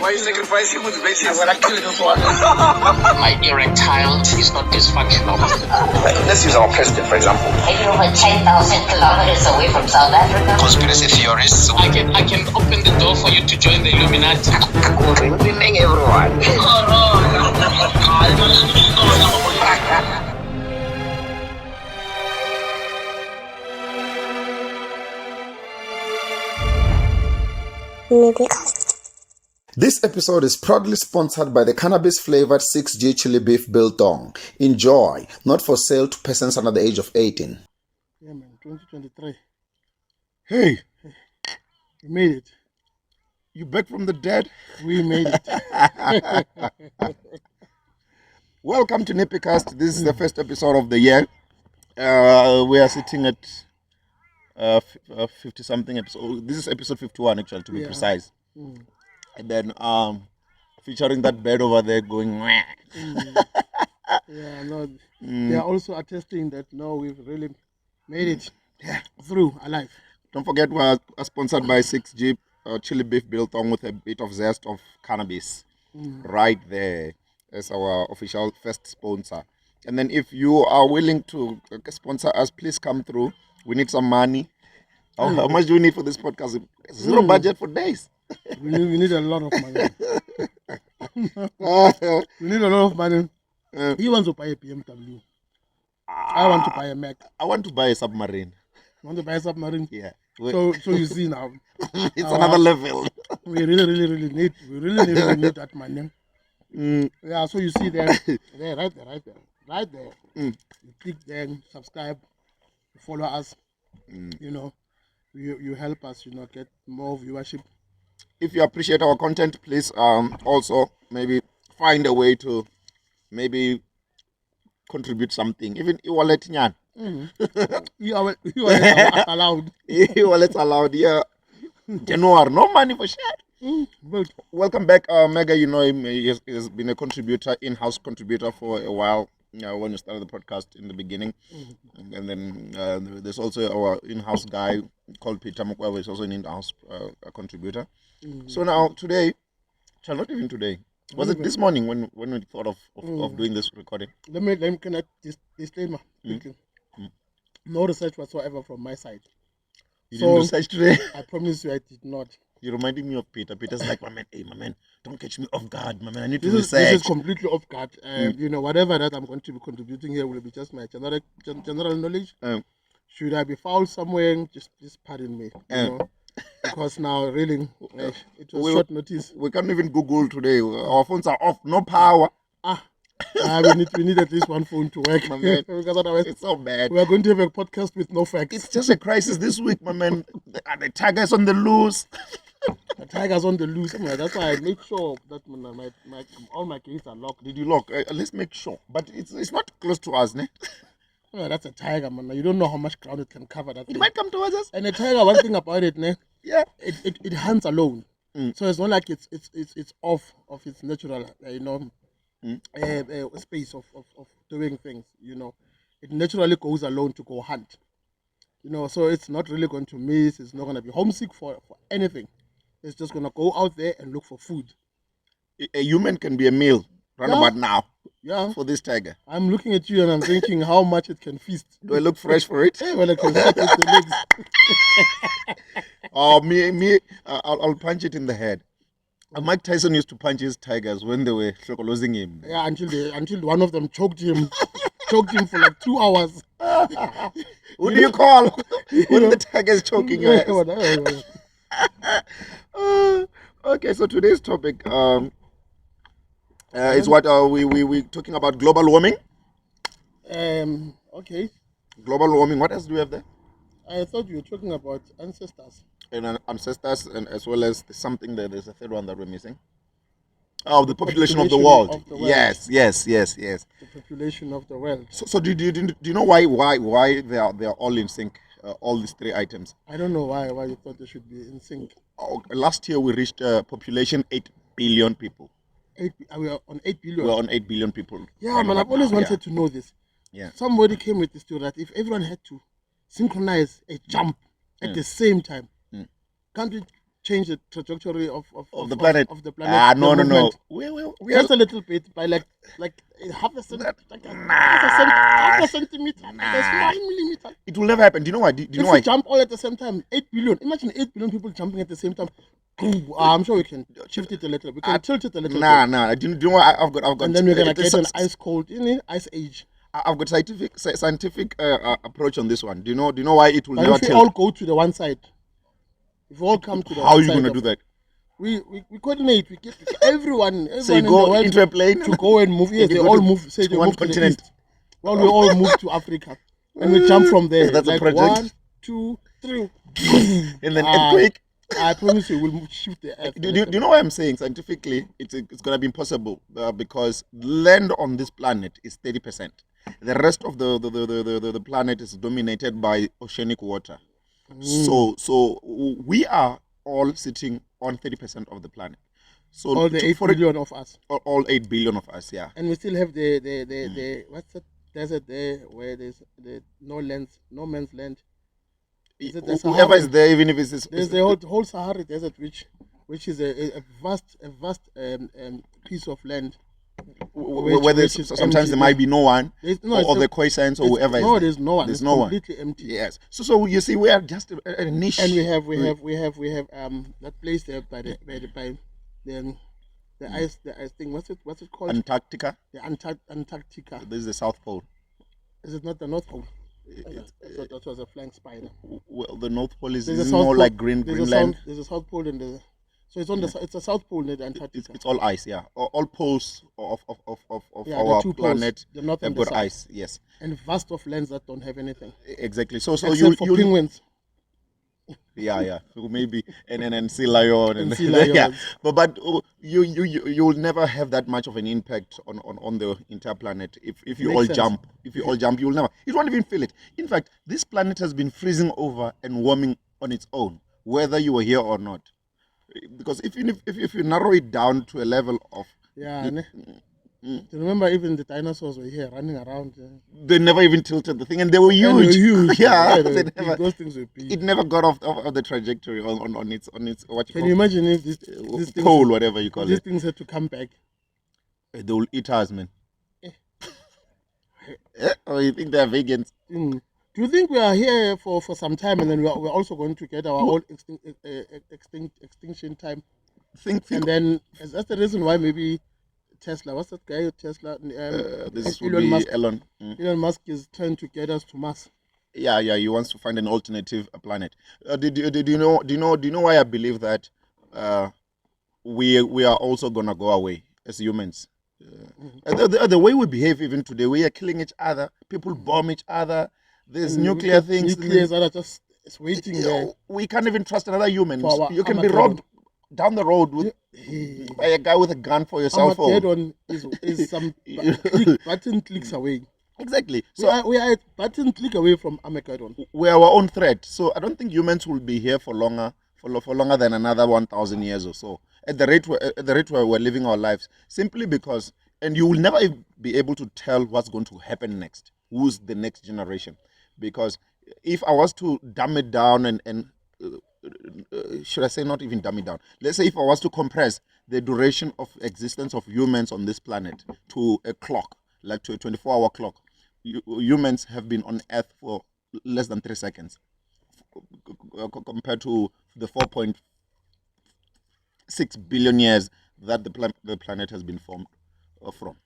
Why are you sacrificing motivation? I'm gonna kill you for My erectile is not dysfunctional. Let's use our president, for example. Are you over 10,000 kilometers away from South Africa? Conspiracy theorists. I can open the door for you to join the Illuminati. Good evening, everyone. NippyCast. This episode is proudly sponsored by the cannabis-flavored 6G chili beef biltong. Enjoy. Not for sale to persons under the age of 18. Yeah, man, 2023. Hey, we made it. You back from the dead? We made it. Welcome to NippyCast. This is the first episode of the year. We are sitting at 50-something episode. This is episode 51, actually, to be precise. And then featuring that bird over there going wah. Yeah, no, they are also attesting that no, we've really made it through alive. Don't forget, we are sponsored by 6G chili beef biltong with a bit of zest of cannabis right there as our official first sponsor. And then if you are willing to sponsor us, please come through. We need some money. How much do we need for this podcast? Zero budget for days. We need a lot of money. We need a lot of money. He wants to buy a BMW. I want to buy a Mac. I want to buy a submarine. You want to buy a submarine? Yeah. So you see now. It's another level. We really need that money. Yeah, so you see there, right there. You click there, subscribe, follow us. You know, you help us, get more viewership. If you appreciate our content, please also maybe find a way to maybe contribute something. Even e-wallet nyan. E-wallet allowed. E-wallet allowed, yeah. January, no money for shit. Welcome back, Mega. You know him. He has been a contributor, in-house contributor for a while. When you started the podcast in the beginning, and then there's also our in-house guy called Peter Mukwewe, is also an in-house contributor. So now today, not even today, was it this morning when we thought of doing this recording? Let me connect this disclaimer. No research whatsoever from my side. You didn't research today? I promise you, I did not. You're reminding me of Peter. Peter's like, my man, don't catch me off guard, my man. I need to This research. is completely off guard. Whatever that I'm going to be contributing here will be just my general knowledge. Should I be fouled somewhere, just pardon me. Because now, really, it was short notice. We can't even Google today. Our phones are off, no power. We need at least one phone to work. My man, because otherwise, it's so bad. We are going to have a podcast with no facts. It's just a crisis this week, my man. The Tigers on the loose. The Tigers on the loose. That's why I make sure that all my gates are locked. Did you lock? Let's make sure. But it's not close to us, ne? Yeah, that's a tiger, man. You don't know how much ground it can cover. It might come towards us. And a tiger, one thing about it, ne? Yeah. It hunts alone. So it's not like it's off of its natural, space of doing things. It naturally goes alone to go hunt. So it's not really going to miss. It's not going to be homesick for anything. It's just going to go out there and look for food. A human can be a meal about now. Yeah. For this tiger. I'm looking at you and I'm thinking how much it can feast. Do I look fresh for it? Well, I can start with the legs. Oh, I'll punch it in the head. Mike Tyson used to punch his tigers when they were losing him. Yeah, until one of them choked him for like 2 hours. Who do you call when the tiger is choking your ass? Okay, so today's topic is what we talking about global warming. Okay. Global warming. What else do we have there? I thought you were talking about ancestors. And ancestors, and as well as something that there's a third one that we're missing. Oh, the population of the world. Yes. The population of the world. So do you know why they are all in sync? All these three items. I don't know why you thought they should be in sync. Last year we reached population 8 billion people. We are on 8 billion. We're on 8 billion people. Yeah, man, I've always wanted to know this. Yeah. Somebody came with this story that if everyone had to synchronize a jump at the same time, can't we change the trajectory of the planet. of the planet. Ah, the no. movement. We are Just a little bit by like half a centimeter, like a small millimeter. It will never happen. Do you know why? Do you know If why? we jump all at the same time, 8 billion. Imagine 8 billion people jumping at the same time. I'm sure we can shift it a little. We can tilt it a little. Nah. Do you know what I've got? And then we're gonna get an ice cold, ice age. I've got scientific approach on this one. Do you know why it will But never if we tilt? all go to the one side, if we all come to the How are one you side gonna of- do that? We coordinate. We get everyone So you in the go world into a plane to go and move. Yes, and you they go all to- move. Say to they one move to the continent. east. Well, we all move to Africa, and we jump from there. That's a like project. 1, 2, 3, And then earthquake. I promise you, we'll shift the earth. Do you know what I'm saying? Scientifically, it's going to be impossible because land on this planet is 30%. The rest of the planet is dominated by oceanic water. So we are all sitting on 30% of the planet. So all the 8 billion of us, all 8 billion of us, yeah. and we still have the what's that desert there where there's no man's land. Is it the Whoever Sahara? is there, even if it's There's the whole Sahara Desert, which is a vast piece of land. where there's which is sometimes empty. there might be no one, No, or the Khoisans or whoever is no, there. there's no one. There's It's no one. completely empty. Yes. So you see, we are just a niche. And we have that place there by the ice thing. What's it called? Antarctica. The Antarctica. This is the South Pole. Is it not the North Pole? I thought that was a flying spider. Well, the North Pole is There's a South more Pole. like There's Greenland. There's a South Pole so it's on it's a South Pole near the Antarctica. It's all ice, yeah. All poles of Yeah, our the two poles, planet the north have and the got south. ice. Yes, And vast of lands that don't have anything. exactly. So Except you for penguins. yeah. So maybe and sea lion And sea yeah. lions. But you will never have that much of an impact on the entire planet if you Makes all sense. jump. If you all jump, you'll never. You won't even feel it. In fact, this planet has been freezing over and warming on its own, whether you were here or not. Because if you narrow it down to a level of Yeah. Do you remember even the dinosaurs were here running around? they never even tilted the thing, and they were And they were huge. huge. Yeah, they they were never, big. Those things were big. it never got off the trajectory on its what you Can call you imagine if these things, pole, whatever you call these it. things had to come back? They will eat us, man. Or you think they're vegans? Do you think we are here for some time and then we're also going to get our whole extinction time? Think. And then that's the reason why maybe Tesla, what's that guy Tesla? This will Elon be Musk. Elon. Elon Musk is trying to get us to Mars. Yeah. He wants to find an alternative planet. Do you know why I believe that we are also gonna go away as humans? The way we behave even today, we are killing each other. People bomb each other. There's nuclear things. Nuclear that are just waiting there. We can't even trust another human. For our You can be Armageddon. robbed down the road by a guy with a gun for your cell phone. Armageddon is some button clicks away. Exactly. So We are a button click away from Armageddon. we're our own threat. So I don't think humans will be here for longer than another 1,000 years or so. At the rate where we're living our lives, simply because, and you will never be able to tell what's going to happen next. Who's the next generation? Because if I was to dumb it down and should I say not even dumb it down? Let's say if I was to compress the duration of existence of humans on this planet to a clock, like to a 24-hour clock, humans have been on Earth for less than 3 seconds compared to the 4.6 billion years that the planet has been formed from.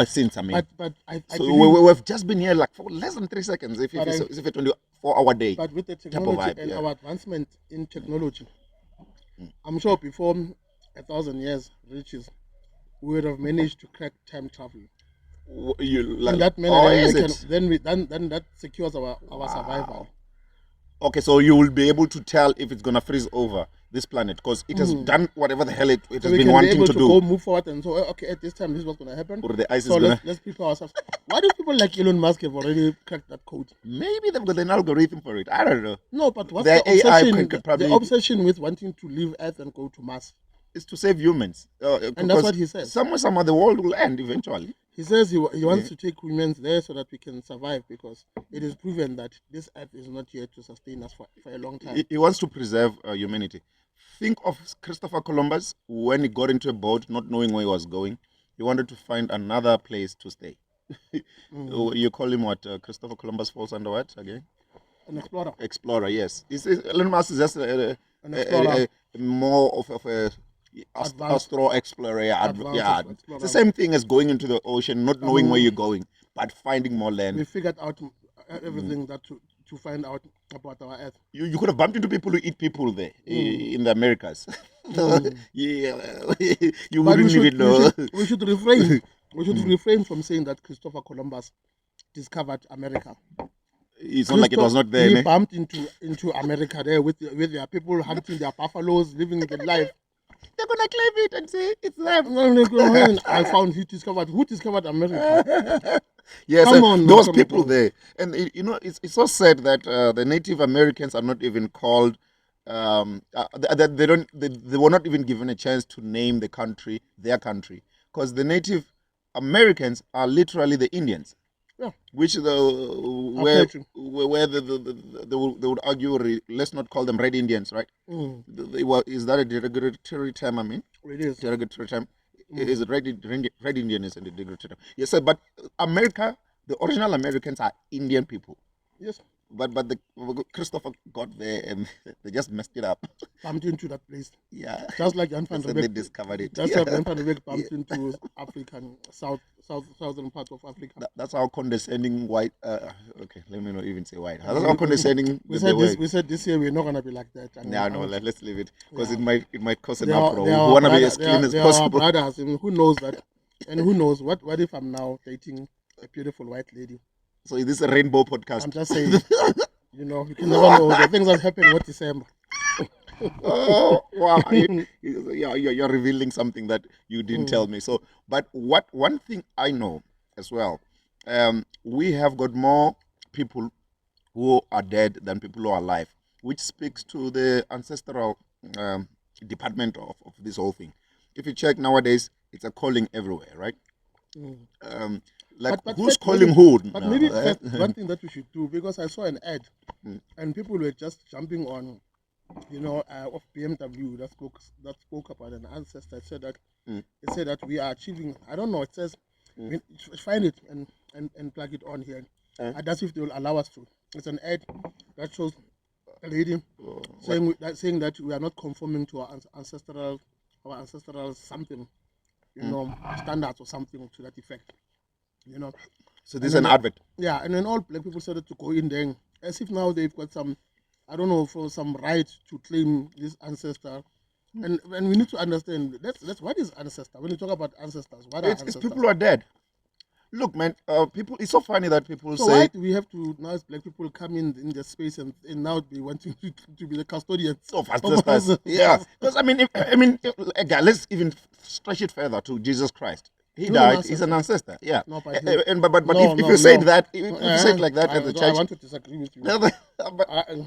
Since I mean, But I so believe, we've just been here like for less than 3 seconds. If it's a 24-hour day, but with the type of technology vibe, and yeah. our advancement in technology, I'm sure before 1,000 years reaches, we would have managed to crack time travel. In that manner, then that secures our survival. Okay, so you will be able to tell if it's gonna freeze over this planet because it has done whatever the hell it So has we been can be wanting able to to do. go move forward and so okay, at this time this is what's going to happen. Or the ice So is gonna. let's prepare ourselves. Why do people like Elon Musk have already cracked that code? Maybe they've got an algorithm for it. I don't know. No, but what's Their the AI obsession? could probably- The obsession with wanting to leave Earth and go to Mars. It's to save humans. And that's because what he says. Somehow the world will end eventually. He says he wants to take humans there so that we can survive because it is proven that this Earth is not here to sustain us for a long time. He wants to preserve humanity think of Christopher Columbus when he got into a boat, not knowing where he was going. He wanted to find another place to stay. You call him what? Christopher Columbus falls under what again? An explorer. Explorer, yes. Elon Musk is just An explorer. more of a astro explorer. Advanced It's explorer. the same thing as going into the ocean, not knowing where you're going, but finding more land. We figured out everything that to find out about our Earth. You could have bumped into people who eat people there in the Americas. Yeah, you But wouldn't even know. we should refrain. We should refrain from saying that Christopher Columbus discovered America. It's not like it was not there. He Ne? bumped into America there with their people hunting their buffaloes, living the life. They're gonna claim it and say it's them. I found who discovered America. Yes, Come on, those come people on. there, and it's so sad that the Native Americans are not even called. They were not even given a chance to name the country their country, because the Native Americans are literally the Indians. Yeah. Which where they would argue, let's not call them Red Indians, right? Is that a derogatory term? I mean, It is. derogatory term. Is it Red Indian is a derogatory term? Yes, sir. But America, the original Americans are Indian people. Yes. But Christopher got there and they just messed it up. Bumped into that place. Yeah. Just like Jan van So der they Beek. discovered it. Just like Jan van der Beek bumped into African southern part of Africa. That's how condescending white. Okay, let me not even say white. That's how condescending We they were. said this year we're not gonna be like that. And No, let's leave it because Yeah. it might cause an they are- uproar. they We are want to be brother- as they clean are- as they are possible. brothers, and who knows that? And who knows what if I'm now dating a beautiful white lady? So is this a rainbow podcast? I'm just saying. You can never know the things that happen with December. Oh wow! You're revealing something that you didn't tell me. So, but one thing I know as well, we have got more people who are dead than people who are alive, which speaks to the ancestral department of this whole thing. If you check nowadays, it's a calling everywhere, right? Like But who's first, calling maybe- who? But now, maybe eh? first, one thing that we should do, because I saw an ad and people were just jumping on, of BMW that spoke about an ancestor. It said that we are achieving. I don't know. It says find it and plug it on here. That's if they will allow us to. It's an ad that shows a lady saying that we are not conforming to our ancestral something, standards or something to that effect. So this is an advert. Yeah, and then all black people started to go in there as if now they've got some, I don't know, for some right to claim this ancestor. And we need to understand that's what is ancestor. When you talk about ancestors, what are It's ancestors? people who are dead. Look, man, people. It's so funny that people So say why do we have to now as black people come in the space and now be wanting to be the custodians of of ancestors. us? Yeah, because again, let's even stretch it further to Jesus Christ. He He's an died. ancestor. He's an ancestor. Yeah. No, but Eh, eh, but no, if no, you said no. that, if you said like that at the I church, want to disagree with you. but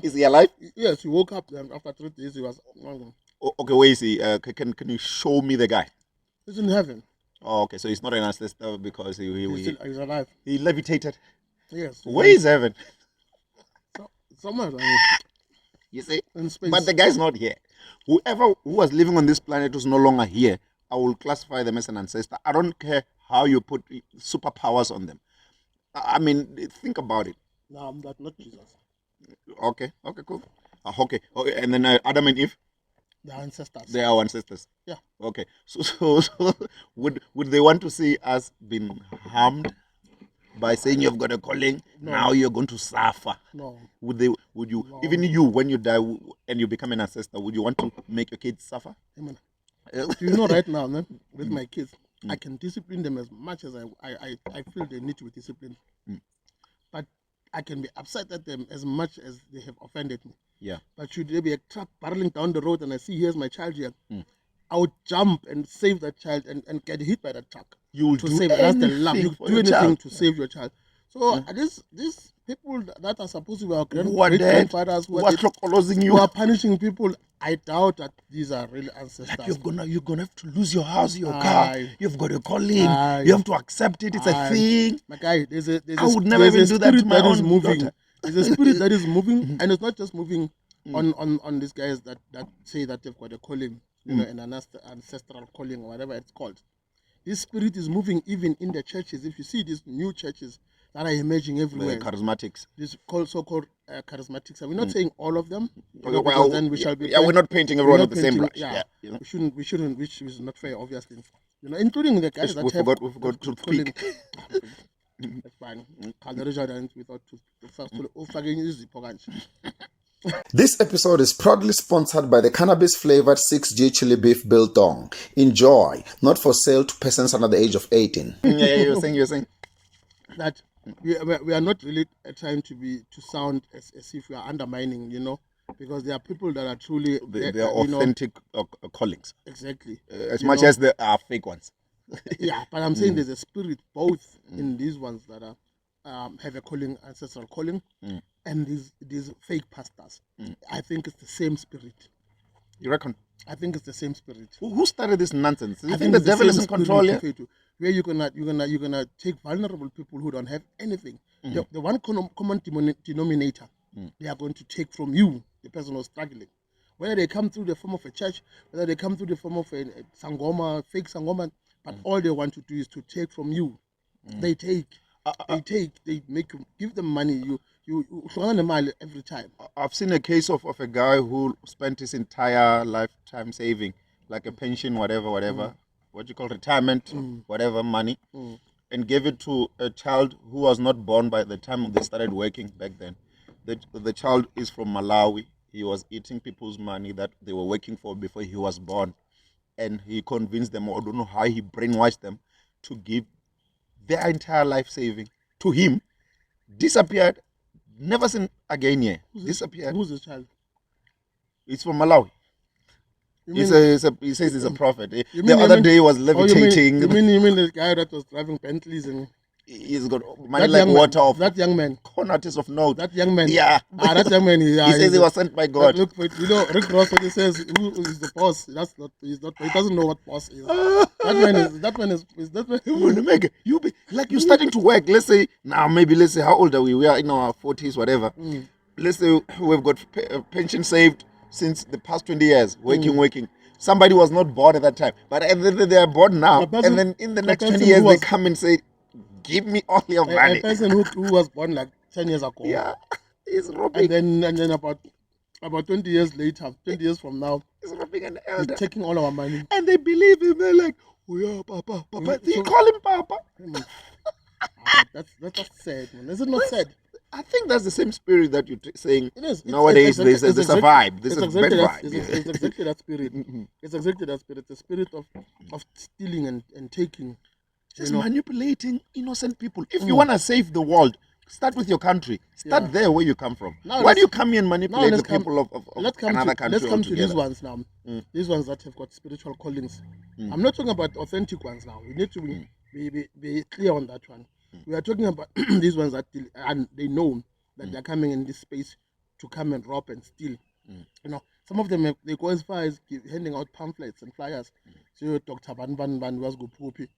is he alive? Yes, he woke up and after 3 days he was Okay, where is he? Can you show me the guy? he's in heaven. Oh, okay, so he's not an ancestor because He's alive. he levitated. Yes. Where is heaven? Somewhere You see, in space. but the guy's not here. Whoever who was living on this planet who's no longer here, I will classify them as an ancestor. I don't care how you put superpowers on them. I mean, think about it. No, but not Jesus. Okay, cool. Okay, and then Adam and Eve, The ancestors. they are our ancestors. Yeah. Okay, so would they want to see us being harmed by saying you've got a calling? No. Now you're going to suffer. No. Would you, No. even you, when you die and you become an ancestor, would you want to make your kids suffer? Amen. Do you know right now, man, with my kids, I can discipline them as much as I feel they need to be disciplined. But I can be upset at them as much as they have offended me. Yeah. But should there be a truck barreling down the road and I see here's my child here, I would jump and save that child and get hit by that truck. You'll to do save that's the love. anything You for do your anything child. to save your child. So these people that are supposed to be our Who are great dead, grandfathers who are closing you, who are punishing I doubt that these are really ancestors. like you're gonna have to lose your house, your car. Aye. You've got a calling. Aye. You have to accept it. It's a Aye. thing. My guy, there's a I would never there's even a do that to spirit my that is own moving. daughter. There's a spirit that is moving, and it's not just moving on these guys that say that they've got a calling, you know, an ancestral calling or whatever it's called. This spirit is moving even in the churches. If you see these new churches that are emerging everywhere, The charismatics. these so-called charismatics. And we're not saying all of them. Okay, Because then we shall be. we're not painting everyone with the same brush. Yeah, you know. we shouldn't, which is not fair, obviously. You know, including the guys that we have. forgot to speak. That's fine. Without This episode is proudly sponsored by the cannabis-flavored 6G chili beef biltong. Enjoy. Not for sale to persons under the age of 18. Yeah, you're saying. that we are not really trying to sound as if we are undermining, you know, because there are people that are truly They are authentic callings. Exactly. As much as there are fake ones. Yeah, but I'm saying there's a spirit both in these ones that are have a calling, ancestral calling, and these fake pastors. I think it's the same spirit. You reckon? I think it's the same spirit. Who started this nonsense? You I think the it's devil same is in spirit control you here? refer to, where you're gonna take vulnerable people who don't have anything. The one common denominator they are going to take from you, the person who's struggling. Whether they come through the form of a church, whether they come through the form of a sangoma, fake sangoma, but all they want to do is to take from you. They take, they make you give them money. You earn a mile every time. I've seen a case of a guy who spent his entire lifetime saving, like a pension, whatever, what you call retirement, whatever money, and gave it to a child who was not born by the time they started working back then. The child is from Malawi. He was eating people's money that they were working for before he was born. And he convinced them, or I don't know how he brainwashed them, to give their entire life saving to him. Disappeared, never seen again here. Disappeared. Who's the child? It's from Malawi. He says he's a prophet. The other day he was levitating. You mean the guy that was driving Bentleys and he's got money like water of that young man. Cornatis of note. That young man. Yeah. That young man. He says he was sent by God. Look, you know, Rick Ross when he says who is the boss, that's not. He's not. He doesn't know what boss is. That man is. You be like you're starting to work. Let's say how old are we? We are in our 40s, whatever. Let's say we've got pension saved since the past 20 years, working. Somebody was not born at that time, but they are born now, and then in the next 20 years they come and say, give me all your money. A person who was born like 10 years ago. Yeah, he's robbing. And then about 20 years later, 20 years from now, he's robbing an elder. He's taking all our money. And they believe him. They're like, oh yeah, Papa. They call him Papa. That's sad, man. Is it not sad? I think that's the same spirit that you're saying. It is. Nowadays, there's a vibe. There's a bad vibe. It's exactly that spirit. It's exactly that spirit. The spirit of stealing and taking. Just manipulating innocent people. If you want to save the world, start with your country. Start there where you come from. Why do you come here and manipulate the people of another country? Let's come to these ones now. These ones that have got spiritual callings. I'm not talking about authentic ones now. We need to be clear on that one. We are talking about these ones that and they know that they're coming in this space to come and rob and steal. You know, some of them they go as far as handing out pamphlets and flyers. So Dr. Ban was go poopy.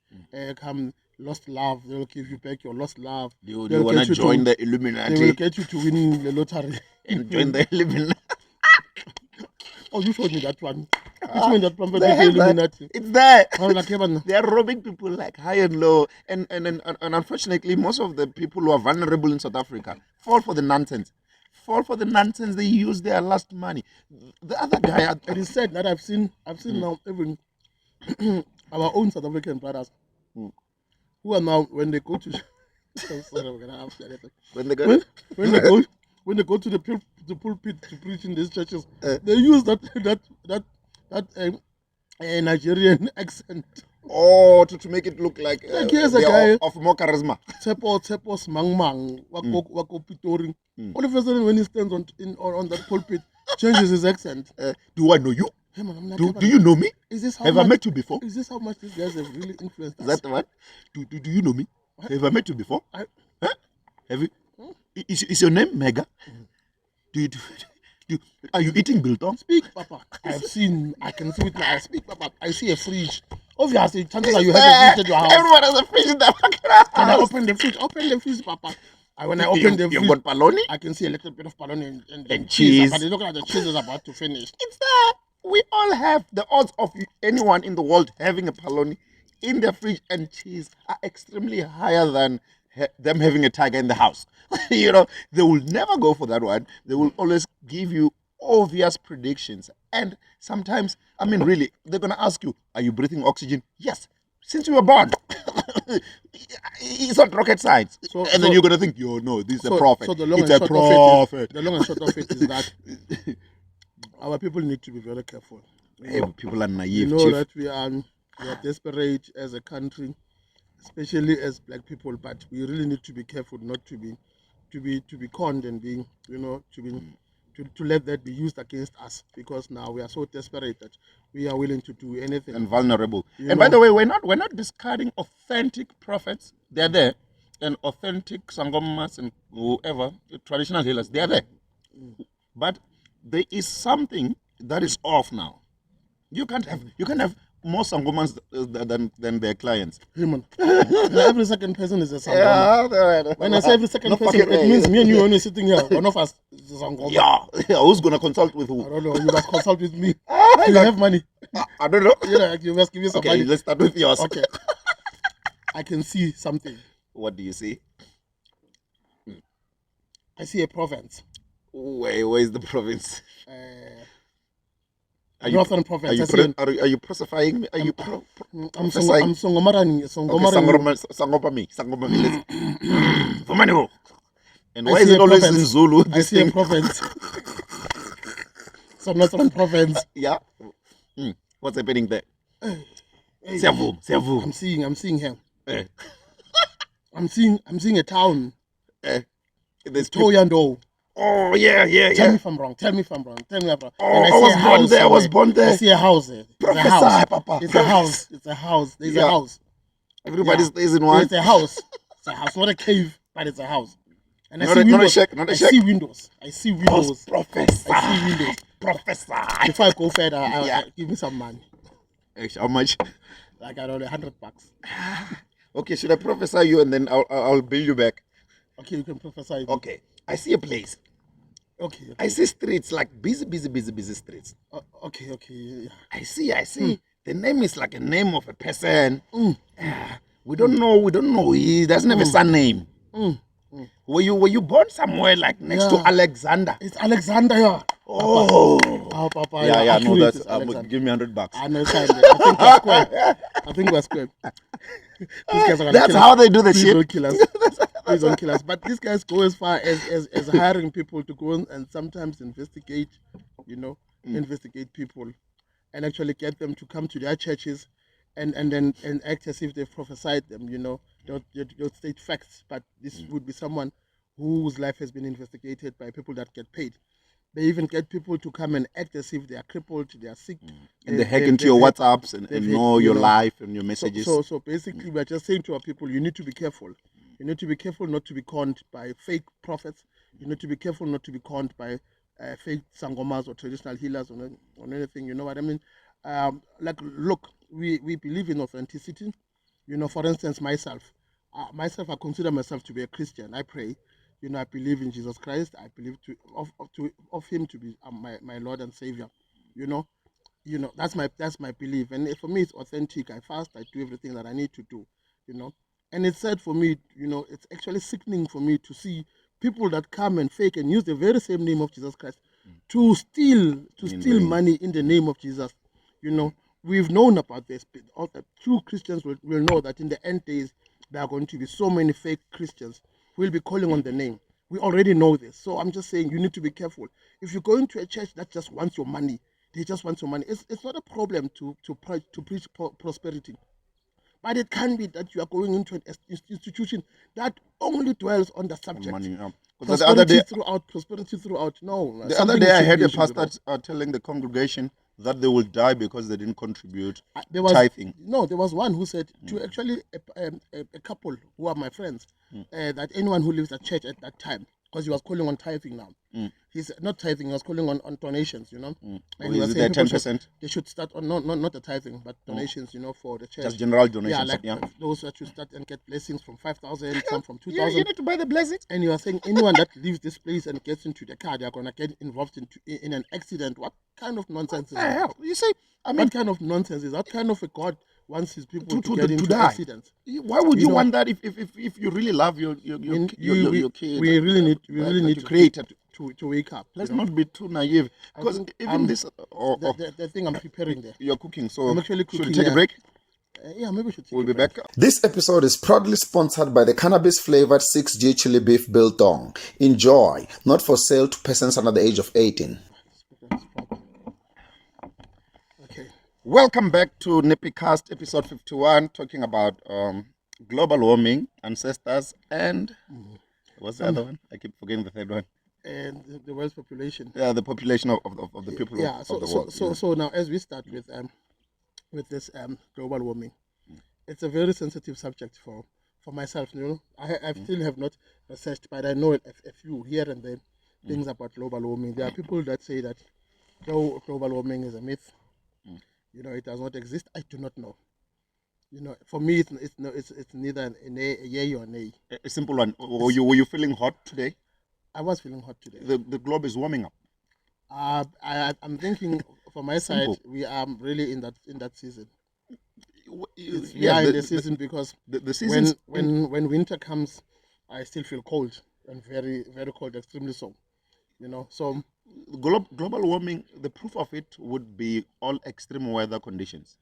Come lost love. They'll give you back your lost love. You want to join the Illuminati? They will get you to win the lottery. And join the Illuminati. Oh, you showed me that one. Which mean that pamphlet with the Illuminati? It's there. Like, they are robbing people like high and low. And unfortunately, most of the people who are vulnerable in South Africa fall for the nonsense. They use their last money. The other guy, it is said that I've seen now even our own South African brothers who are now when they go to when they go to the pulpit to preach in these churches, they use that Nigerian accent. Oh, to make it look like here's a guy of more charisma. Tepos Mang wako Pitori. All of a sudden, when he stands on that pulpit, changes his accent. Do I know you? Hey man, I'm like, do you know me? Have I met you before? Is this how much these guys have really influenced us? Is that what? Do you know me? Have I met you before? Have you? Is your name Mega? Are you eating biltong? Speak, Papa. I can see with my eyes. Speak, Papa. I see a fridge. Obviously, chances are you have a fridge at your house. Everyone has a fridge in their Can I open the fridge? Open the fridge, Papa. When I open the You've fridge, got paloni I can see a little bit of paloni and cheese. But it looks like the cheese is about to finish. It's there. We all have the odds of anyone in the world having a paloni in their fridge and cheese are extremely higher than them having a tiger in the house. They will never go for that one. They will always give you obvious predictions. And sometimes, really, they're going to ask you, are you breathing oxygen? Yes. Since you were born. It's not rocket science. Then you're going to think, no, this is a prophet. So the long it's and a short prophet. the long and short of it is that our people need to be very careful. People are naive, You know Chief. that we are desperate as a country, especially as black people, but we really need to be careful not to be conned and being, to let that be used against us, because now we are so desperate that we are willing to do anything. And vulnerable. By the way, we're not discarding authentic prophets. They're there. And authentic sangomas and whoever, traditional healers, they're there. But there is something that is off now. You can't have more sangomas than their clients. Human. Every second person is a sangoma. Yeah, When I say every second person, it means me and you only sitting here. One of us is a sangoma. Yeah. Who's gonna consult with I who? don't know. You must consult with me. You have money. I don't know. You must give me some Okay, money. let's start with yours. Okay. I can see something. What do you see? I see a province. Where is the province? Northern province. Are you prosifying me? Are you I'm Songomarani. Sangopa me. Let's for money. And why I is see it a always province. in Zulu? I see a province. So Northern province. Yeah. What's happening there? Siavum. I'm seeing here. Eh. I'm seeing a town. There's Toyando. Oh yeah. Tell me if I'm wrong. Tell me if I'm wrong. Oh, I was born there. I see a house there. Prophesy, Papa. It's a house. There's a house. Everybody stays in one. It's a house. It's a house, not a cave, but it's a house. And Not a shack. I see windows. I see windows. Prophesy. I see windows. Prophesy. Before I go further, I give me some money. How much? Like I don't know, $100. Okay, should I prophesy you and then I'll bill you back? Okay, you can prophesy. Okay, I see a place. Okay. I see streets like busy streets. Okay. Yeah. I see. The name is like a name of a person. We don't know. He doesn't have a surname. Were you born somewhere like next to Alexander? It's Alexander, yeah. Oh, Papa. yeah. No, Accurate, that's it's Alexander. give me $100. I know, it's fine. I think we're square. These guys are gonna That's kill how us. they do the Please shit. don't kill us. Please don't kill us. But these guys go as far as hiring people to go and sometimes investigate, investigate people, and actually get them to come to their churches, and act as if they've prophesied them. They'll state facts, but this would be someone whose life has been investigated by people that get paid. They even get people to come and act as if they are crippled, they are sick. And they hack into your WhatsApps and know your life and your messages. So basically, we're just saying to our people, you need to be careful. You need to be careful not to be conned by fake prophets. You need to be careful not to be conned by fake sangomas or traditional healers or anything. You know what I mean? Look, we believe in authenticity. For instance, myself, I consider myself to be a Christian. I pray. I believe in Jesus Christ. I believe of Him to be my Lord and Savior. That's my belief. And for me, it's authentic. I fast. I do everything that I need to do. And it's sad for me. It's actually sickening for me to see people that come and fake and use the very same name of Jesus Christ to steal money in the name of Jesus. We've known about this. All the true Christians will know that in the end days there are going to be so many fake Christians who will be calling on the name. We already know this. So I'm just saying you need to be careful. If you go into a church that just wants your money, they just want your money. It's not a problem to preach prosperity. But it can be that you are going into an institution that only dwells on the subject. Money, Prosperity throughout. No. The other day I heard a pastor telling the congregation that they will die because they didn't contribute tithing. No, there was one who said to actually a couple who are my friends, that anyone who leaves a church at that time because he was calling on tithing now. He's not tithing, he was calling on donations, And Or he was is it saying the people 10%? they should start on not the tithing, but donations, for the church. Just general donations. Yeah, like those that should start and get blessings from 5,000, some from Yeah, 2,000. you need to buy the blessings. And you are saying anyone that leaves this place and gets into the car, they are gonna get involved in an accident. What kind of nonsense is that? Hell, you say, I mean, What kind of nonsense is that? Kind of a God wants his people to get to into die. accidents. Why would you know, want that if you really love your kids? We really need to to create it. to wake up. Let's not be too naive, because think, even this. The thing I'm preparing there. You're cooking, so I'm actually should we cooking, take a yeah. break? Yeah, maybe we should. We'll be back. This episode is proudly sponsored by the cannabis-flavored 6G chili beef biltong. Enjoy, not for sale to persons under the age of 18. Okay. Welcome back to NippyCast episode 51, talking about global warming, ancestors, and what's the other one? I keep forgetting the third one. And the world's population. Yeah, the population of the people of the world. So now as we start with this global warming, it's a very sensitive subject for myself. I still have not researched, but I know a few here and there things about global warming. There are people that say that global warming is a myth. It does not exist. I do not know. For me, it's neither a yay or a nay. A simple one. Were you feeling hot today? I was feeling hot today. The globe is warming up. I'm thinking for my side, we are really in that season. We are in the season because the season when winter comes, I still feel cold and very, very cold, extremely so. So global warming, the proof of it would be all extreme weather conditions,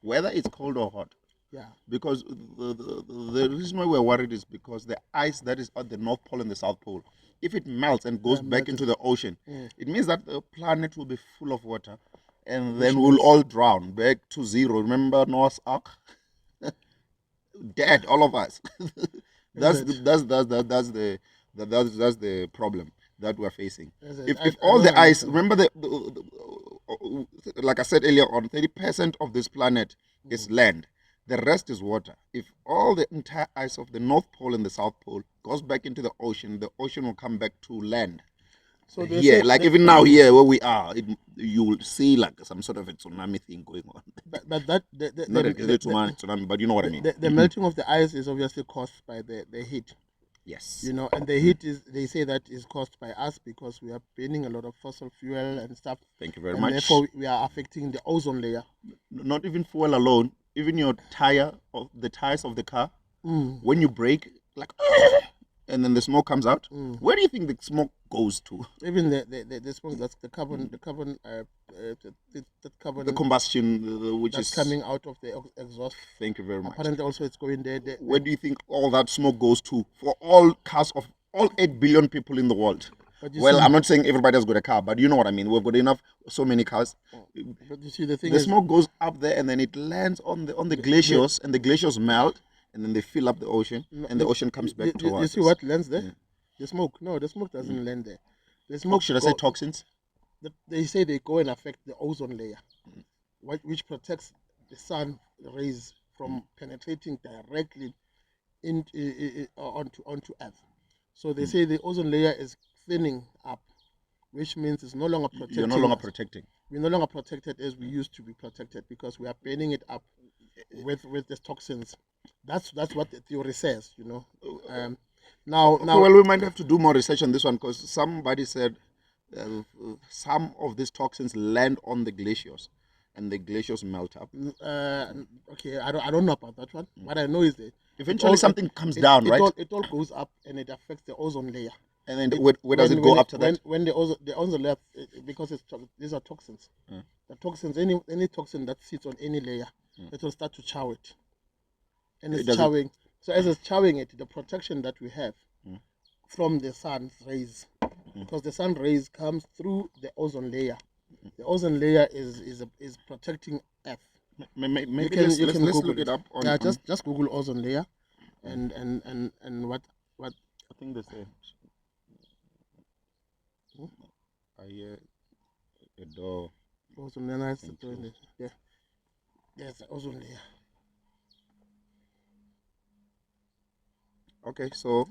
whether it's cold or hot. Yeah. Because the reason why we're worried is because the ice that is at the North Pole and the South Pole, if it melts and goes back into the ocean, it means that the planet will be full of water, and then we'll all drown back to zero. Remember Noah's Ark? Dead, all of us. That's the problem that we're facing. If all the ice, remember like I said earlier on, 30% of this planet is land. The rest is water. If all the entire ice of the North Pole and the South Pole goes back into the ocean will come back to land. So here, even now here where we are, you will see like some sort of a tsunami thing going on. But not a tsunami, but you know what I mean. The melting of the ice is obviously caused by the heat. Yes. And the heat they say that is caused by us because we are burning a lot of fossil fuel and stuff. Thank you very much. Therefore, we are affecting the ozone layer. Not even fuel alone. Even your the tires of the car, when you brake, and then the smoke comes out. Where do you think the smoke goes to? Even the smoke, that's the carbon, the combustion, which that's is coming out of the exhaust. Thank you very much. Apparently, also it's going there. Where do you think all that smoke goes to for all cars of all 8 billion people in the world? Well, I'm not saying everybody has got a car, but you know what I mean. We've got so many cars. But you see, the smoke goes up there and then it lands on the glaciers, and the glaciers melt, and then they fill up the ocean, and the ocean comes back to us. You see what lands there? Yeah. The smoke. No, the smoke doesn't land there. The smoke. Should I say toxins? They say they go and affect the ozone layer, which protects the sun rays from penetrating directly onto Earth. So they say the ozone layer is thinning up, which means it's no longer protecting. You're no longer protecting. We're no longer protected as we used to be protected because we are burning it up with the toxins. That's what the theory says, Now, well, we might have to do more research on this one because somebody said some of these toxins land on the glaciers, and the glaciers melt up. Okay, I don't know about that one. What I know is that eventually something comes down, right? It all goes up and it affects the ozone layer. And then where does it go after that? When the ozone layer, because these are toxins. The toxins, any toxin that sits on any layer, it will start to chow it. And it's chowing. So as it's chowing it, the protection that we have from the sun's rays, because the sun rays comes through the ozone layer. The ozone layer is protecting Earth. Maybe let's look it up. Just Google ozone layer, and what I think the same. I hear a door. Ozone layer. Yeah. Yes, ozone layer. Okay, so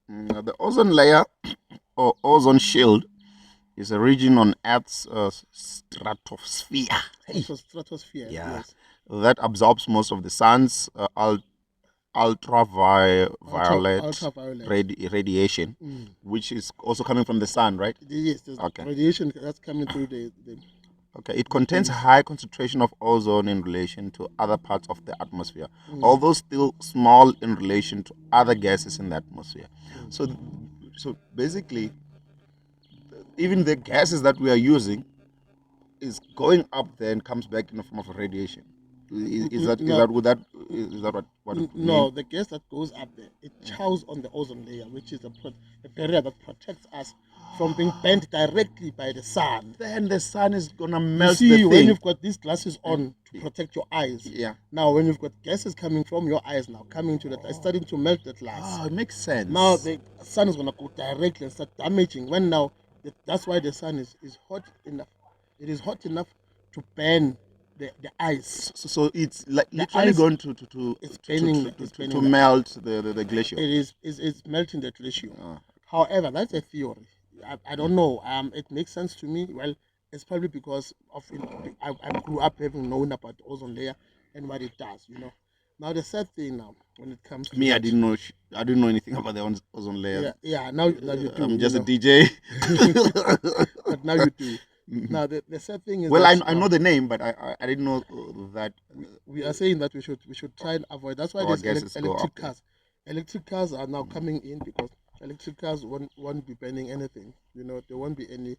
the ozone layer ozone shield is a region on Earth's stratosphere. Stratosphere. Yeah, Yes. that absorbs most of the sun's ultraviolet Ultraviolet. radiation, which is also coming from the sun, right? Yes, there's Okay. radiation that's coming through the Okay, it contains a high concentration of ozone in relation to other parts of the atmosphere, although still small in relation to other gases in the atmosphere. So basically, even the gases that we are using is going up there and comes back in the form of radiation. Is that what it no, mean? the gas that goes up there, it chows on the ozone layer, which is a barrier that protects us from being burnt directly by the sun. Then the sun is gonna You melt see, the when thing. you've got these glasses on to protect your eyes, Yeah. now when you've got gases coming from your eyes now, coming to it's starting to melt the glass. Oh, it makes sense. Now the sun is gonna go directly and start damaging. When now, that's why the sun is hot enough. It is hot enough to burn the ice. So it's like The literally ice going It's burning. to melt the glacier. It's melting the glacier. However, that's a theory. I don't know. It makes sense to me. Well, it's probably because of I grew up having known about the ozone layer and what it does. Now the sad thing now when it comes to Me, that, I didn't know anything about the ozone layer. Yeah. Now you do. I'm just a DJ. But now you do. Now the sad thing is. Well, that, I know the name, but I didn't know that. We are saying that we should try and avoid. That's why Our there's gases go electric up, yeah. cars. Electric cars are now coming in because electric cars won't be burning anything. There won't be any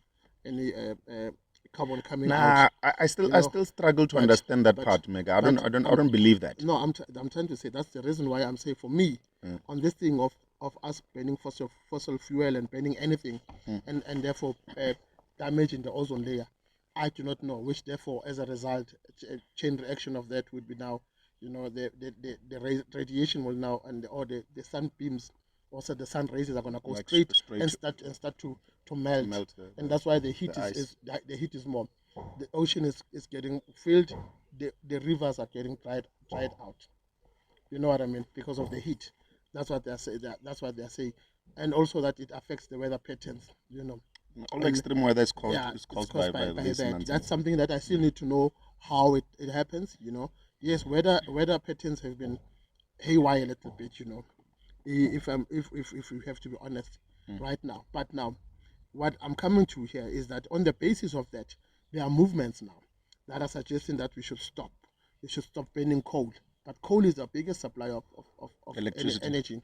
carbon coming Nah, out. I still struggle to understand that part, Mega. I don't believe that. No, I'm trying to say that's the reason why I'm saying for me on this thing of us burning fossil fuel and burning anything and therefore damaging the ozone layer. I do not know, which therefore as a result a chain reaction of that would be now, the radiation will now or the sun beams, also the sun rays are gonna go Like straight straight and start to melt, and that's why the heat the heat is more. The ocean is getting filled, the rivers are getting dried out. You know what I mean? Because of the heat. That's what they're saying. That's what they're saying, and also that it affects the weather patterns. All the extreme weather is caused, It's by this that. nonsense. That's something that I still need to know how it happens. Yes, weather patterns have been haywire a little bit. If we have to be honest, right now. But now, what I'm coming to here is that on the basis of that, there are movements now that are suggesting that we should stop. We should stop burning coal. But coal is the biggest supplier of Electricity. energy.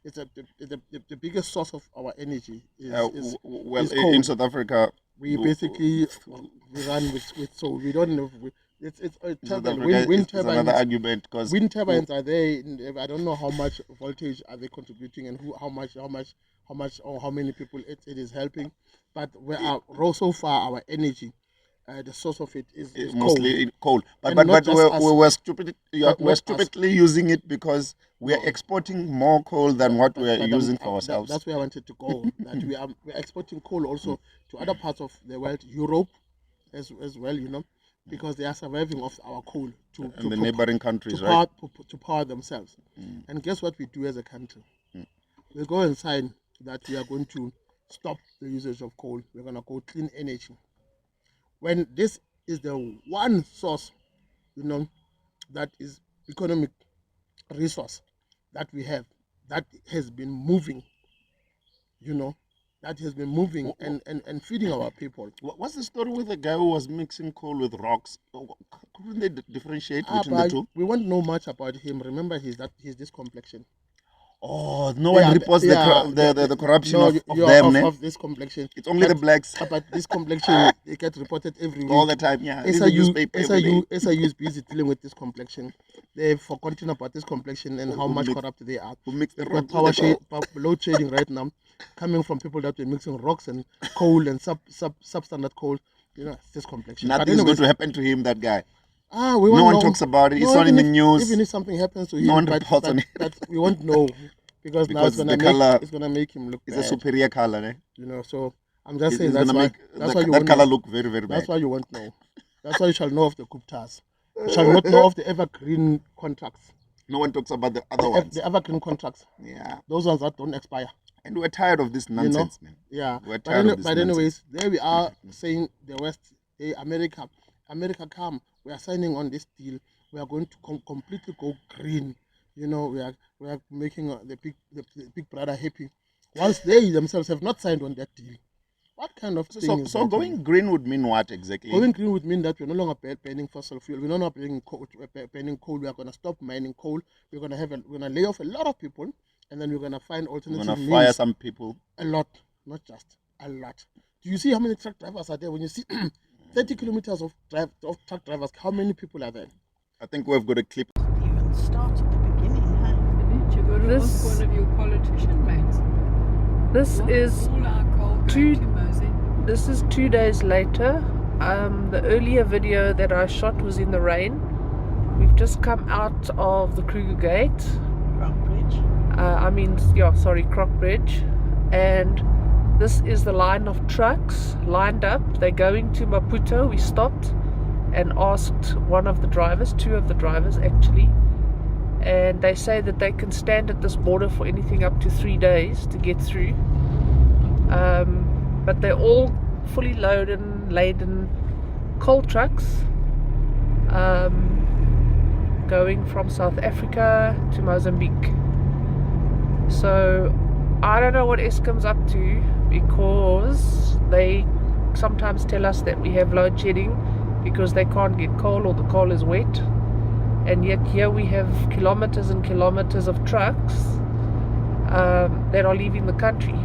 It's the biggest source of our energy is in coal. South Africa, We basically we run with so we don't know. It's South turbine, Africa wind is another turbines. argument because Wind turbines are there. I don't know how much voltage are they contributing and how much or how many people it is helping. But so far our energy, the source of it is mostly coal. But And not but just us. we're Not stupidly using it because we are exporting more coal than what we are using for ourselves. That's where I wanted to go. That we're exporting coal also to other parts of the world, Europe as well, because they are surviving off our coal to the neighboring countries, to right? to power themselves. And guess what we do as a country? We go and sign that we are going to stop the usage of coal. We're going to go clean energy. When this is the one source, that is economic resource that we have, that has been moving, that has been moving and feeding our people. What's the story with the guy who was mixing coal with rocks? Couldn't they differentiate between the But two? we won't know much about him. Remember, he's this complexion. Oh, no one reports the corruption of this complexion. It's only the blacks. But this complexion, it gets reported every week. All the time, yeah. In the newspaper every day. SIU is busy dealing with this complexion. They've forgotten about this complexion and how much corrupt they are. Who mix the They've rock got with the coal. load shedding right now, coming from people that were mixing rocks and coal and substandard coal. It's this complexion. Nothing's going to happen to him, that guy. We No won't one know. talks about it. It's No, not in the even news. Even if something happens to him, No one but, reports on it. but we won't know because now Because it's gonna make him look It's bad. a superior color, eh? So I'm just saying It's that's gonna why make that's why you that won't color know. look very, very That's bad. why you won't know. That's why you shall know of the Guptas. You shall not know of the evergreen contracts. No one talks about the other ones. The evergreen contracts. Yeah. Those ones that don't expire. And we're tired of this nonsense, man. Yeah. We're tired of this But nonsense. anyways, there we are saying the West, hey, America, come. We are signing on this deal. We are going to completely go green. We are making the big brother happy. Once they themselves have not signed on that deal, what kind of thing is So that? going green would mean what exactly? Going green would mean that we're no longer banning fossil fuel. We're no longer banning coal. We are going to stop mining coal. We're going to lay off a lot of people, and then we're going to find alternative We're going means. to fire some people. A lot, not just a lot. Do you see how many truck drivers are there? When you see 30 kilometers of truck drivers, how many people are there? I think we've got a clip. Even start at the beginning, huh? You got to This- ask one of your politician mates. This What is all our coal going two- to Mosaic? This is 2 days later. The earlier video that I shot was in the rain. We've just come out of the Kruger Gate. Rockbridge. Croc Bridge. And this is the line of trucks lined up. They're going to Maputo. We stopped and asked two of the drivers actually. And they say that they can stand at this border for anything up to 3 days to get through. But they're all fully laden coal trucks going from South Africa to Mozambique. So I don't know what Eskom's up to, because they sometimes tell us that we have load shedding because they can't get coal or the coal is wet, and yet here we have kilometers and kilometers of trucks that are leaving the country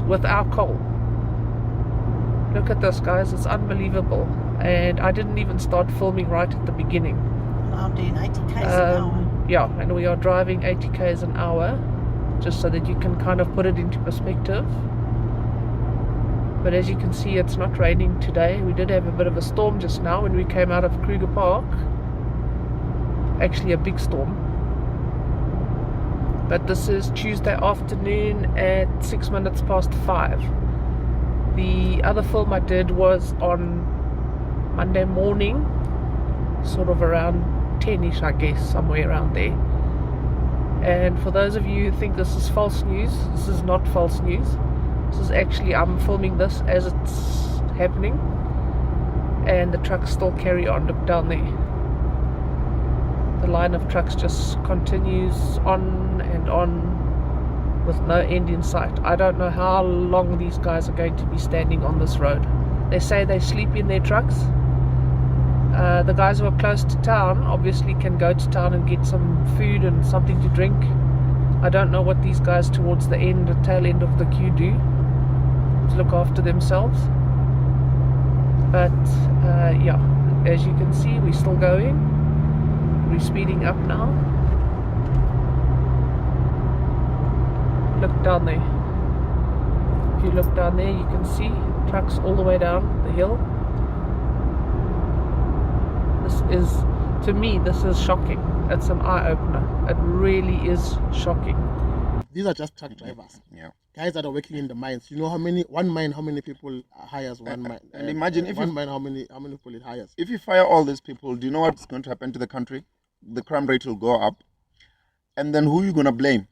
with our coal. Look at this, guys, it's unbelievable. And I didn't even start filming right at the beginning. And I'm doing 80 k's an hour. Yeah, and we are driving 80 k's an hour, just so that you can kind of put it into perspective. But as you can see, it's not raining today. We did have a bit of a storm just now when we came out of Kruger Park. Actually a big storm. But this is Tuesday afternoon at 6 minutes past 5. The other film I did was on Monday morning, sort of around 10ish, I guess, somewhere around there. And for those of you who think this is false news, this is not false news. This is actually, I'm filming this as it's happening, and the trucks still carry on. Look down there. The line of trucks just continues on and on with no end in sight. I don't know how long these guys are going to be standing on this road. They say they sleep in their trucks. The guys who are close to town obviously can go to town and get some food and something to drink. I don't know what these guys towards the tail end of the queue do to look after themselves. But yeah, as you can see, we're still going. We're speeding up now. Look down there. If you look down there, you can see trucks all the way down the hill. To me, this is shocking. It's an eye-opener. It really is shocking. These are just truck drivers. Yeah. Guys that are working in the mines. You know how many people hires one mine? And imagine if one mine, how many people it hires? If you fire all these people, do you know what's going to happen to the country? The crime rate will go up. And then who are you going to blame?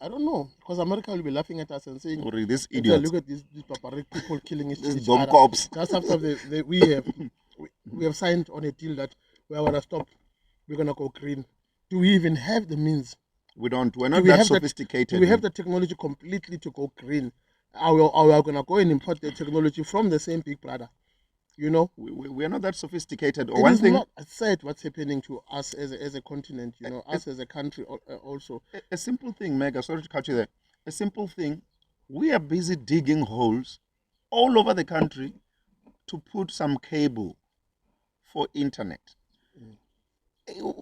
I don't know, because America will be laughing at us and saying, Or this "Okay, idiot. look at these barbaric people killing each These each dumb other." cops. Just after we have signed on a deal that we are going to stop, we're going to go green. Do we even have the means? We don't. We're Do not we that have sophisticated. Do we have the technology completely to go green? Are we going to go and import the technology from the same big brother? You know? We're not that sophisticated. It One is thing, not sad what's happening to us as a continent, you know, us as a country also. a simple thing, Mega, sorry to cut you there. A simple thing, we are busy digging holes all over the country to put some cable for internet,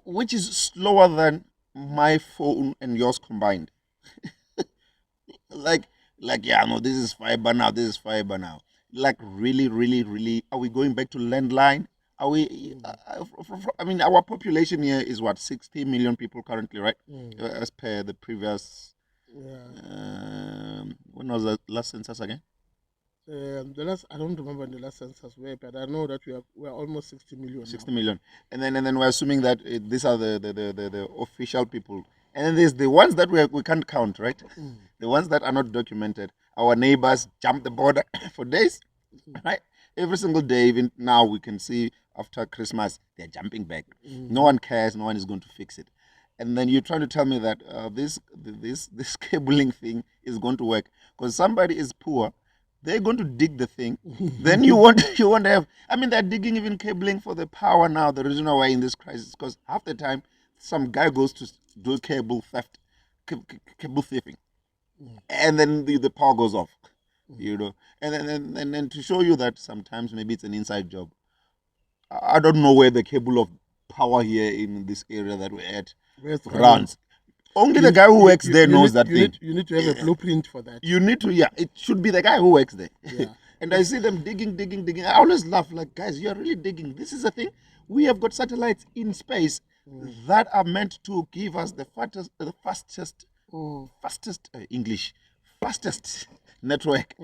which is slower than my phone and yours combined. like, yeah, no, this is fiber now. Like, really, are we going back to landline? Are we, I mean, our population here is what, 60 million people currently, right? As per the previous, when was the last census again? I don't remember the last census where, but I know that we are almost 60 million. 60 million. And then we're assuming that these are the official people. And then there's the ones that we can't count, right? The ones that are not documented. Our neighbors jump the border for days, right? Every single day, even now, we can see after Christmas, they're jumping back. No one cares. No one is going to fix it. And then you're trying to tell me that this cabling thing is going to work because somebody is poor. They're going to dig the thing. Then you want to have. I mean, they're digging even cabling for the power now. The reason why in this crisis because half the time some guy goes to do cable theft, cable thieving, and then the power goes off. You know, and then to show you that sometimes maybe it's an inside job. I don't know where the cable of power here in this area that we're at runs. Only the guy who works there knows that thing. You need to have a blueprint for that. You need to, it should be the guy who works there. Yeah. And I see them digging. I always laugh like, guys, you are really digging. This is a thing. We have got satellites in space that are meant to give us the fastest network.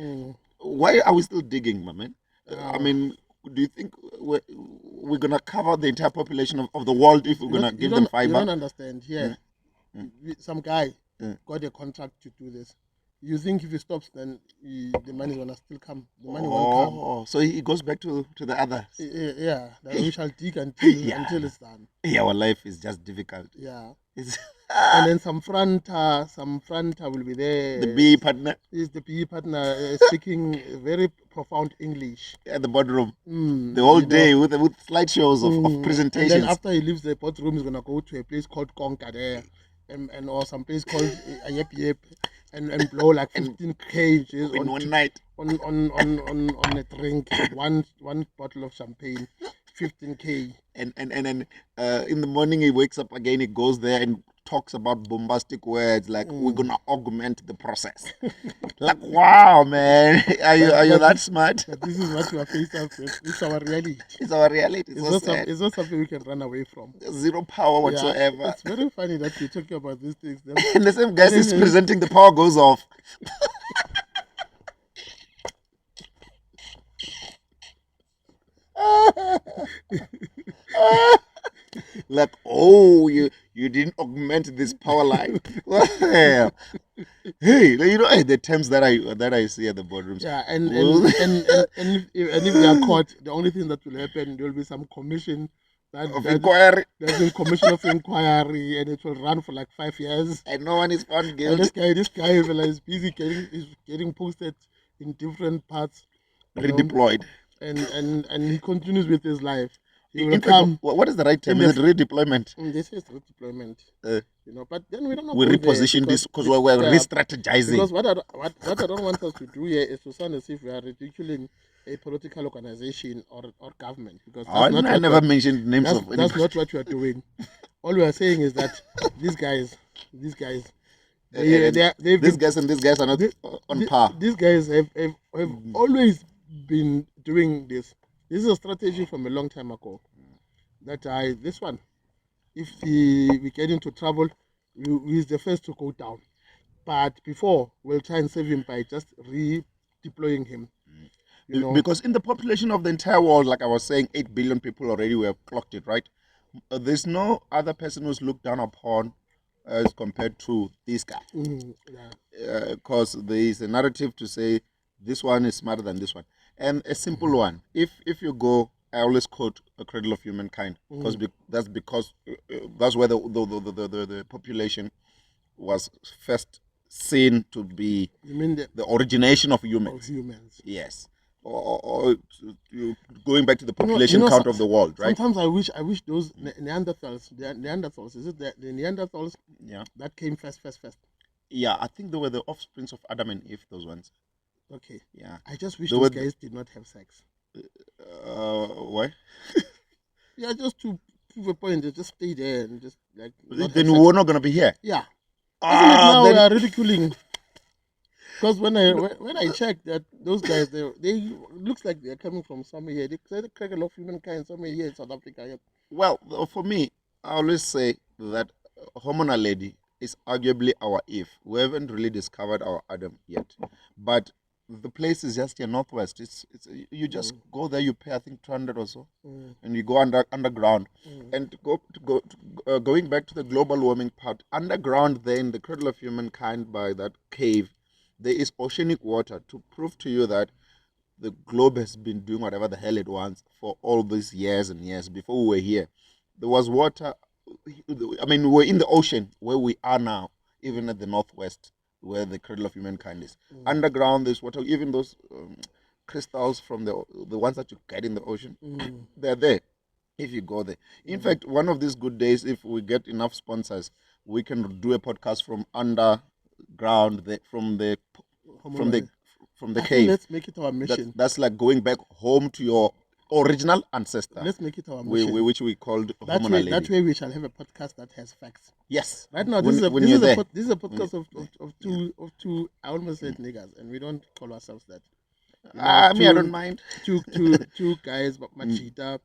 Why are we still digging, my man? I mean, do you think we're gonna cover the entire population of the world if we're gonna give them fiber? You don't understand. Yeah, some guy got a contract to do this. You think if he stops, then the money is gonna still come. The money won't come. So he goes back to the others. Yeah, we shall dig until it's done. Yeah, our life is just difficult. Yeah. And then some front will be there. The BE partner is the BE partner speaking very profound English at the boardroom the whole day with slideshows of presentations. And then after he leaves the boardroom, he's gonna go to a place called Konka there, and or some place called Yep, and blow like 15 kgs in one night on a drink, one bottle of champagne. 15K. And then in the morning he wakes up again, he goes there and talks about bombastic words like we're gonna augment the process. Like, wow, man, are you that smart? This is what we are faced up with. It's our reality. It's our reality. It's not something we can run away from. Zero power whatsoever. Yeah, it's very funny that you're talking about these things. And the same guy is presenting, the power goes off. Like, oh, you didn't augment this power line. Well, hey, the terms that I see at the boardrooms. Yeah, and if they are caught, the only thing that will happen, there will be some commission of inquiry. There's a commission of inquiry, and it will run for like 5 years. And no one is found guilty. And this guy is busy getting posted in different parts. Redeployed. And he continues with his life. He will in come. Fact, what is the right term? Is it redeployment? This is redeployment. But then we don't know. We reposition this because we're re-strategizing. Because what I don't want us to do here is to sound as if we are ridiculing a political organization or government. Because I never mentioned names of. That's not what we are doing. All we are saying is that these guys, these guys and these guys are not on par. These guys have always been doing this. This is a strategy from a long time ago. That this one, if we get into trouble, he's the first to go down. But before, we'll try and save him by just redeploying him. Because in the population of the entire world, like I was saying, 8 billion people already we have clocked it, right? There's no other person who's looked down upon as compared to this guy. Because there is a narrative to say this one is smarter than this one. And a simple one, if you go, I always quote A Cradle of Humankind, because that's where the population was first seen to be. You mean the origination of humans? Of humans. Yes. Or going back to the population count of the world, right? Sometimes I wish those Neanderthals, is it the Neanderthals? Yeah. That came first. Yeah, I think they were the offsprings of Adam and Eve, those ones. Okay. Yeah. I just wish those guys did not have sex. Why? Yeah, just to prove a point. They just stay there and just like. Then we're not gonna be here. Yeah. Now we are ridiculing. Because when I checked that those guys they looks like they are coming from somewhere here. They say the cradle of humankind somewhere here in South Africa. Yeah. Well, for me, I always say that Homo naledi is arguably our Eve. We haven't really discovered our Adam yet, but the place is just here northwest. It's you just go there. You pay I think 200 or so, and you go underground. And going back to the global warming part, underground there in the cradle of humankind by that cave, there is oceanic water to prove to you that the globe has been doing whatever the hell it wants for all these years and years. Before we were here, there was water. I mean, we were in the ocean where we are now, even at the northwest, where the cradle of humankind is. Underground, there's water. Even those crystals from the ones that you get in the ocean, they're there if you go there. In fact, one of these good days, if we get enough sponsors, we can do a podcast from underground, from the cave. Let's make it our mission. That's like going back home to your original ancestor. Let's make it our mission. Which we called that way we shall have a podcast that has facts. Yes. Right now, this is a podcast of two. I almost said niggas, and we don't call ourselves that. I don't mind. Two guys, machita,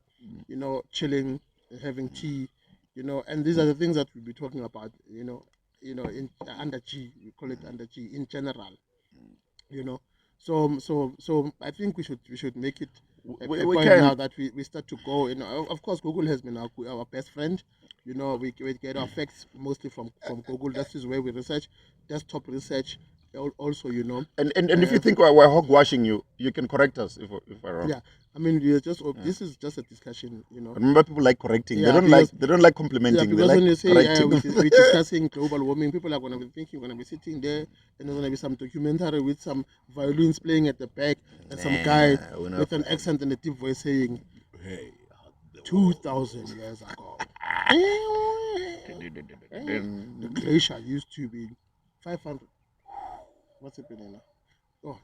chilling, having tea, and these are the things that we'll be talking about. In under G, we call it under G in general. So I think we should make it a point now that we start to go. Of course, Google has been our best friend. We get our facts mostly from Google. That is where we research, desktop research. Also, and if you think we're hogwashing you, you can correct us if we're wrong. Yeah, I mean, this is just a discussion. Remember, people like correcting. They don't like complimenting. Yeah, because they like when you say we're discussing global warming, people are going to be thinking, going to be sitting there, and there's going to be some documentary with some violins playing at the back, and some guy with an accent and a deep voice saying, "Hey, 2,000 years ago, the glacier used to be 500." What's happening now? Oh,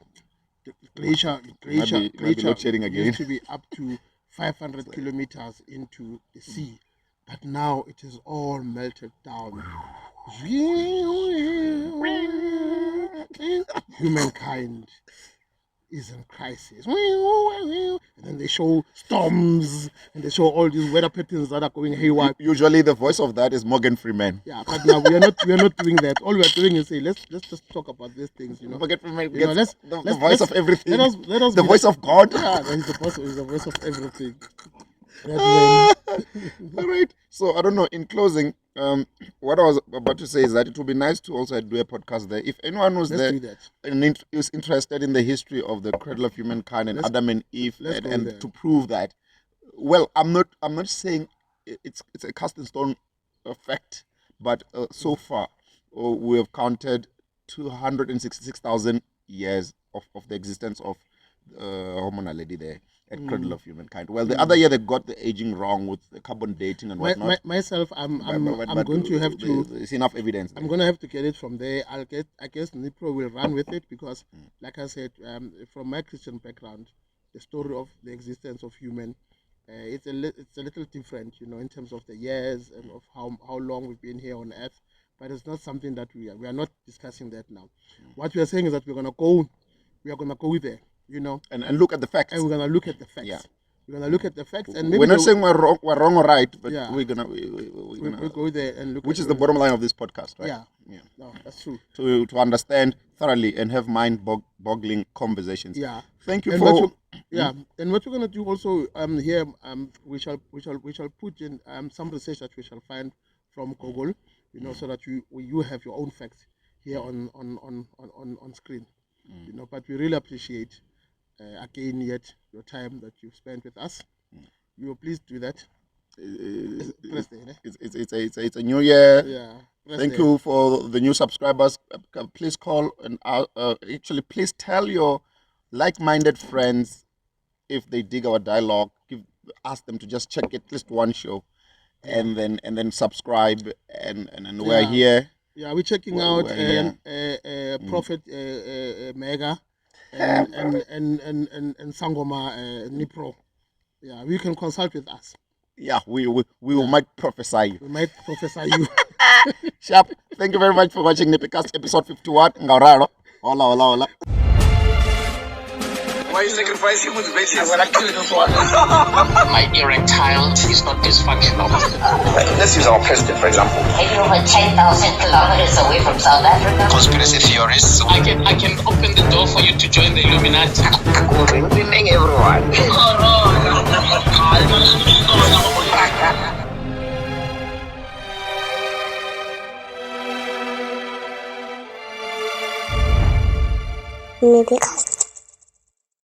the glacier used to be up to 500 kilometers into the sea, but now it is all melted down. Humankind is in crisis. And then they show storms and they show all these weather patterns that are going haywire. Usually the voice of that is Morgan Freeman. Yeah, but now we are not doing that. All we are doing is say let's just talk about these things, Morgan Freeman gets the voice of everything. Let us the voice of God. Yeah, he's the voice of everything. All right. So I don't know. In closing, what I was about to say is that it would be nice to also do a podcast there. If anyone was there and is interested in the history of the cradle of humankind and Adam and Eve, and to prove that, well, I'm not saying it's a cast in stone fact, but so far we have counted 266,000 years of the existence of Homo naledi there at cradle of humankind. Well, the other year they got the aging wrong with the carbon dating and whatnot. Myself, I'm going to have to. There's enough evidence. I'm going to have to get it from there. I guess Nipro will run with it because, like I said, from my Christian background, the story of the existence of human, it's a little different, in terms of the years and of how long we've been here on Earth. But it's not something that we are not discussing that now. What we are saying is that we're gonna go there. And look at the facts. And we're gonna look at the facts. Yeah. We're gonna look at the facts, and maybe we're not saying we're wrong or right, but we're gonna go there and look. Which is the bottom line of this podcast, right? Yeah. No, that's true. To understand thoroughly and have mind-boggling conversations. Yeah. Thank you and for. And what we're gonna do also here we shall put in some research that we shall find from Google, so that you have your own facts here on screen. But we really appreciate again yet your time that you've spent with us. You will please do that. It's a new year. Yeah. Thank you for the new subscribers. Please call and actually please tell your like-minded friends if they dig our dialogue. Ask them to just check at least one show, and then subscribe. And we're here. Yeah, we're checking out Prophet Mega and Sangoma Nipro. Yeah, you can consult with us. Yeah, we might prophesy you. We might prophesy you. Sharp. Thank you very much for watching NippyCast episode 51. Ngauraro. Hola. Why are you sacrificing motivation? When I kill this one. My erectile is not dysfunctional. Let's use our president, for example. Maybe over 10,000 kilometers away from South Africa. Conspiracy theorists. I can open the door for you to join the Illuminati. Winning everyone. NippyCast.